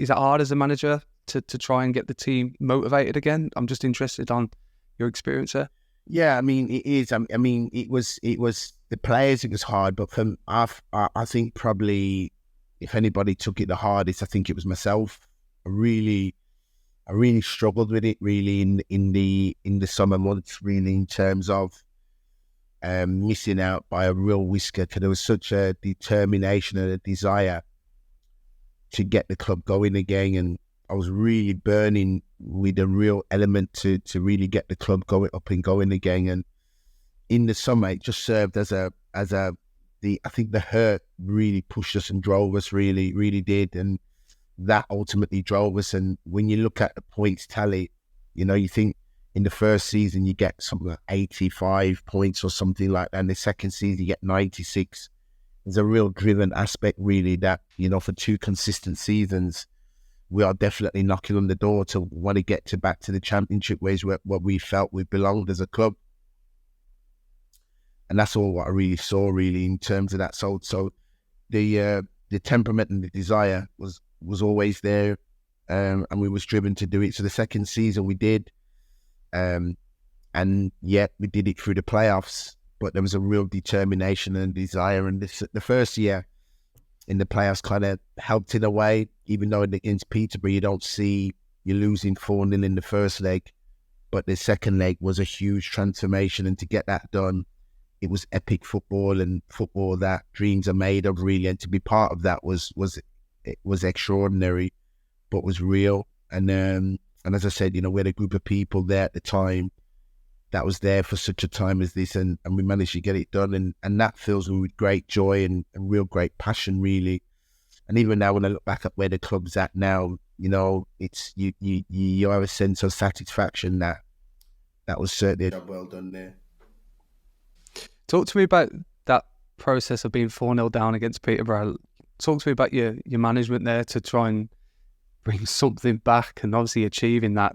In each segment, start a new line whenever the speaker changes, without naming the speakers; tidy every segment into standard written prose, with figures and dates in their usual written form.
is it hard as a manager to try and get the team motivated again? I'm just interested on your experience there.
Yeah, I mean, it is. I mean, it was the players. It was hard, but I think probably if anybody took it the hardest, I think it was myself. I really struggled with it really in the summer months, really, in terms of missing out by a real whisker, because there was such a determination and a desire to get the club going again, and I was really burning with a real element to really get the club up and going again. And in the summer, it just served as I think the hurt really pushed us and drove us, really did, and that ultimately drove us. And when you look at the points tally, you think in the first season you get something like 85 points or something like that, and the second season you get 96. There's a real driven aspect really that, for 2 consistent seasons, we are definitely knocking on the door to want to get back to the championship ways where we felt we belonged as a club. And that's all what I really saw really in terms of that. So the temperament and the desire was always there, and we was driven to do it. So the second season we did, and yet we did it through the playoffs, but there was a real determination and desire. And the first year in the playoffs kind of helped in a way, even though against Peterborough you don't see you're losing 4-0 in the first leg, but the second leg was a huge transformation, and to get that done, it was epic football, and football that dreams are made of really, and to be part of that was extraordinary, but was real. And as I said, we had a group of people there at the time that was there for such a time as this, and we managed to get it done, and that fills me with great joy and real great passion really. And even now when I look back at where the club's at now, it's you have a sense of satisfaction that was certainly a job well done there.
Talk to me about that process of being 4-0 down against Peterborough. Talk to me about your management there to try and bring something back, and obviously achieving that.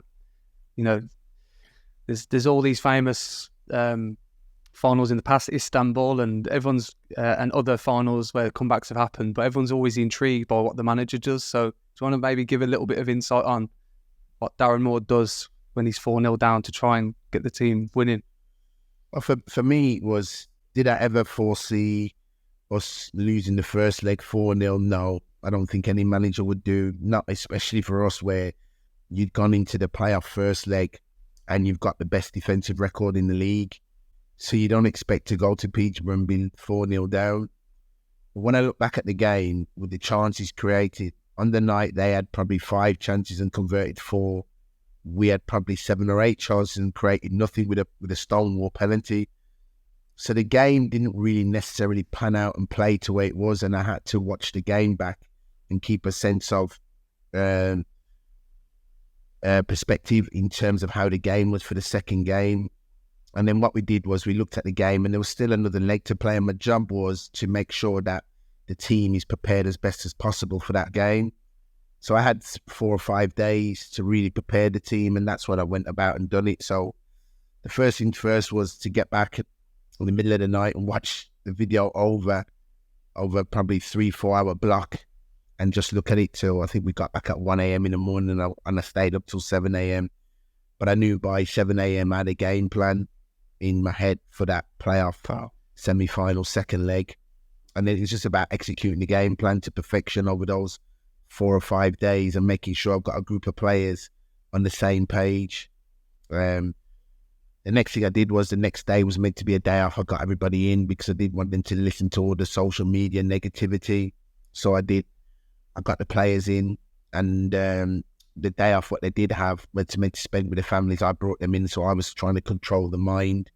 There's all these famous finals in the past, Istanbul, and everyone's and other finals where comebacks have happened, but everyone's always intrigued by what the manager does. So do you want to maybe give a little bit of insight on what Darren Moore does when he's 4-0 down to try and get the team winning?
Well, for me, did I ever foresee us losing the first leg 4-0? No, I don't think any manager would do, not especially for us, where you'd gone into the playoff first leg and you've got the best defensive record in the league. So you don't expect to go to Peterborough and be 4-0 down. But when I look back at the game, with the chances created, on the night they had probably 5 chances and converted 4. We had probably 7 or 8 chances and created nothing with a stonewall penalty. So the game didn't really necessarily pan out and play to where it was, and I had to watch the game back and keep a sense of perspective in terms of how the game was for the second game. And then what we did was we looked at the game, and there was still another leg to play, and my job was to make sure that the team is prepared as best as possible for that game. So I had 4 or 5 days to really prepare the team, and that's what I went about and done it. So the first thing first was to get back in the middle of the night and watch the video over probably 3-4 hour block, and just look at it till I think we got back at 1 a.m. in the morning, and I stayed up till 7 a.m. But I knew by 7 a.m. I had a game plan in my head for that playoff semi-final second leg. And then it's just about executing the game plan to perfection over those 4 or 5 days and making sure I've got a group of players on the same page. The next thing I did was the next day was meant to be a day off. I got everybody in because I didn't want them to listen to all the social media negativity. So I did. I got the players in, and the day off, what they did have was to spend with the families. I brought them in, so I was trying to control the mind.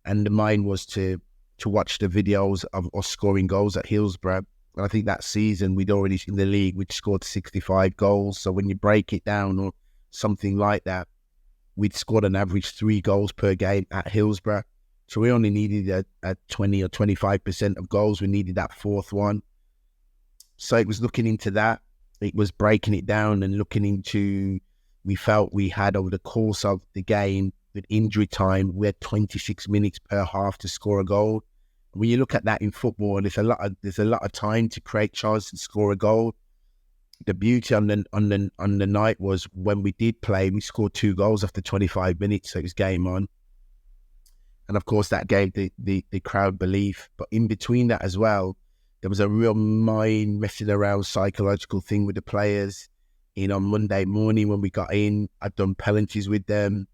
And the mind was to watch the videos of us scoring goals at Hillsborough. And I think that season we'd already, in the league, we'd scored 65 goals. So when you break it down or something like that, we'd scored an average 3 goals per game at Hillsborough. So we only needed a 20 or 25% of goals. We needed that 4th one. So it was looking into that. It was breaking it down and looking into, we felt we had over the course of the game, with injury time, we had 26 minutes per half to score a goal. When you look at that in football, there's a lot of time to create chances and score a goal. the beauty on the night was when we did play, we scored 2 goals after 25 minutes, so it was game on. And of course, that gave the crowd belief. But in between that as well, there was a real mind messing around psychological thing with the players. On Monday morning when we got in, I'd done penalties with them.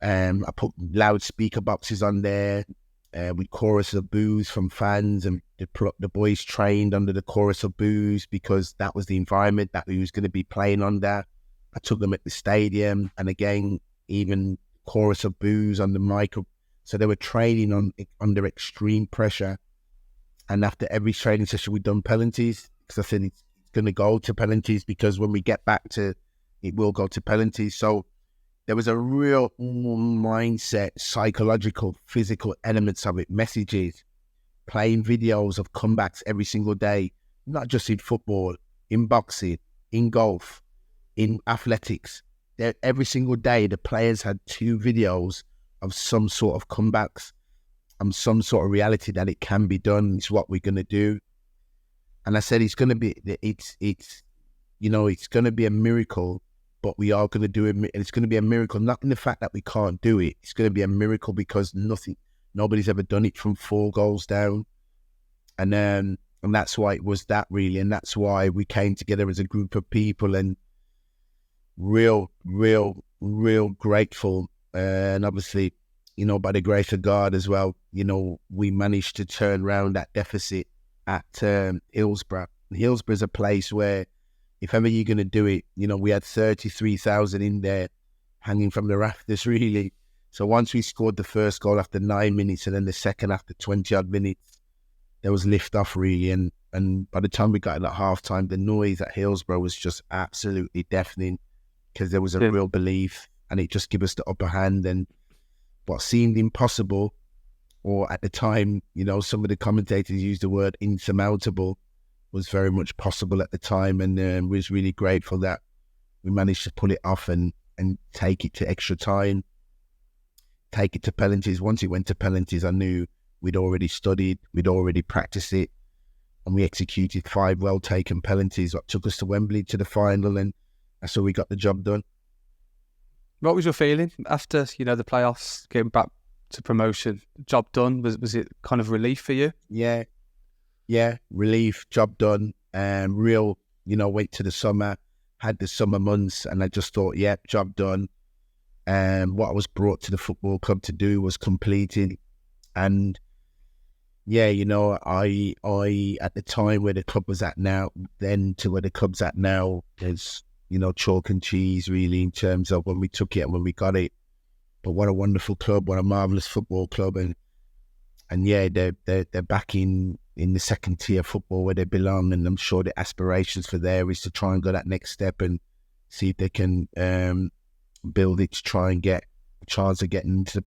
I put loudspeaker boxes on there with chorus of boos from fans, and the boys trained under the chorus of boos because that was the environment that we was going to be playing under. I took them at the stadium, and again, even chorus of boos on the mic. So they were training under extreme pressure. And after every training session, we'd done penalties, because I said it's going to go to penalties, because when we get back to it, will go to penalties. So there was a real mindset, psychological, physical elements of it, messages, playing videos of comebacks every single day, not just in football, in boxing, in golf, in athletics. Every single day, the players had 2 videos of some sort of comebacks and some sort of reality that it can be done. It's what we're going to do. And I said, it's going to be a miracle, but we are going to do it. And it's going to be a miracle, not in the fact that we can't do it. It's going to be a miracle because nobody's ever done it from 4 goals down. And that's why it was that, really. And that's why we came together as a group of people, and real grateful. And obviously, by the grace of God as well, we managed to turn around that deficit at Hillsborough. Hillsborough's a place where, if ever you're going to do it, we had 33,000 in there hanging from the rafters, really. So once we scored the first goal after 9 minutes, and then the second after 20-odd minutes, there was lift off, really. And by the time we got in at half-time, the noise at Hillsborough was just absolutely deafening, because there was a real belief, and it just gave us the upper hand. And what seemed impossible, or at the time, some of the commentators used the word insurmountable, was very much possible at the time. And was really grateful that we managed to pull it off and take it to extra time, take it to penalties. Once it went to penalties, I knew we'd already studied, we'd already practiced it, and we executed 5 well-taken penalties that took us to Wembley to the final, and that's how we got the job done.
What was your feeling after, the playoffs, getting back to promotion, job done? Was it kind of relief for you?
Yeah, relief, job done. Went to the summer, had the summer months, and I just thought, job done. What I was brought to the football club to do was completed. And I at the time where the club was at now, then to where the club's at now, is chalk and cheese, really, in terms of when we took it and when we got it. But what a wonderful club, what a marvellous football club. And they're back in the second tier football where they belong. And I'm sure the aspirations for there is to try and go that next step and see if they can build it to try and get a chance of getting into